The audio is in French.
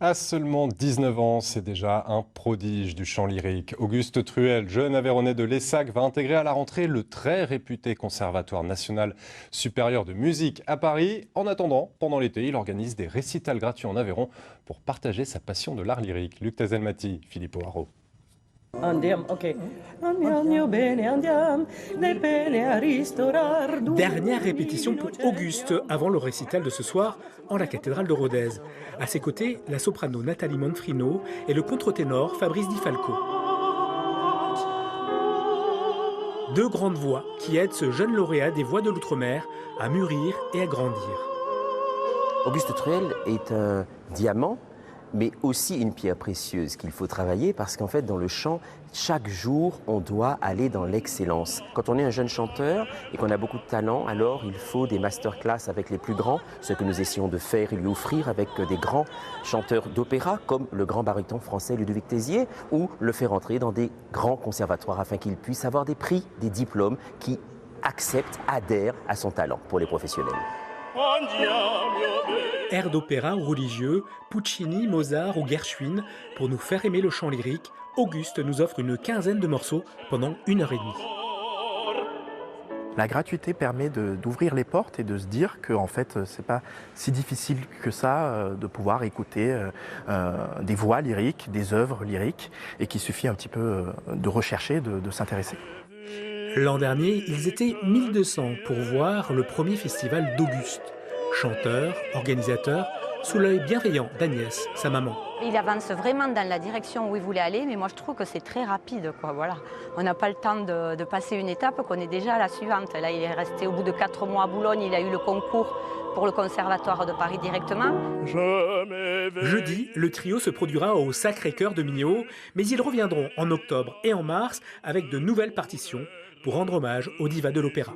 À seulement 19 ans, c'est déjà un prodige du chant lyrique. Auguste Truel, jeune Aveyronais de l'ESSAC, va intégrer à la rentrée le très réputé Conservatoire national supérieur de musique à Paris. En attendant, pendant l'été, il organise des récitals gratuits en Aveyron pour partager sa passion de l'art lyrique. Luc Tazelmati, Philippe O'Haraud. Andiamo, ok. Andiamo bene, andiamo, nel bene a ristorar. Dernière répétition pour Auguste avant le récital de ce soir en la cathédrale de Rodez. À ses côtés, la soprano Nathalie Manfrino et le contre-ténor Fabrice Di Falco. Deux grandes voix qui aident ce jeune lauréat des voix de l'outre-mer à mûrir et à grandir. Auguste Truel est un diamant, mais aussi une pierre précieuse qu'il faut travailler parce qu'en fait, dans le chant, chaque jour, on doit aller dans l'excellence. Quand on est un jeune chanteur et qu'on a beaucoup de talent, alors il faut des masterclass avec les plus grands, ce que nous essayons de faire et lui offrir avec des grands chanteurs d'opéra, comme le grand baryton français Ludovic Tézier, ou le faire entrer dans des grands conservatoires afin qu'il puisse avoir des prix, des diplômes qui acceptent, adhèrent à son talent pour les professionnels. Airs d'opéra ou religieux, Puccini, Mozart ou Gershwin, pour nous faire aimer le chant lyrique, Auguste nous offre une quinzaine de morceaux pendant 1h30. La gratuité permet d'ouvrir les portes et de se dire que en fait, c'est pas si difficile que ça de pouvoir écouter des voix lyriques, des œuvres lyriques, et qu'il suffit un petit peu de rechercher, de s'intéresser. L'an dernier, ils étaient 1200 pour voir le premier festival d'Auguste. Chanteur, organisateur, sous l'œil bienveillant d'Agnès, sa maman. Il avance vraiment dans la direction où il voulait aller, mais moi je trouve que c'est très rapide, quoi. Voilà. On n'a pas le temps de passer une étape, qu'on est déjà à la suivante. Là, il est resté au bout de 4 mois à Boulogne, il a eu le concours pour le Conservatoire de Paris directement. Jeudi, le trio se produira au Sacré-Cœur de Millau, mais ils reviendront en octobre et en mars avec de nouvelles partitions pour rendre hommage aux divas de l'opéra.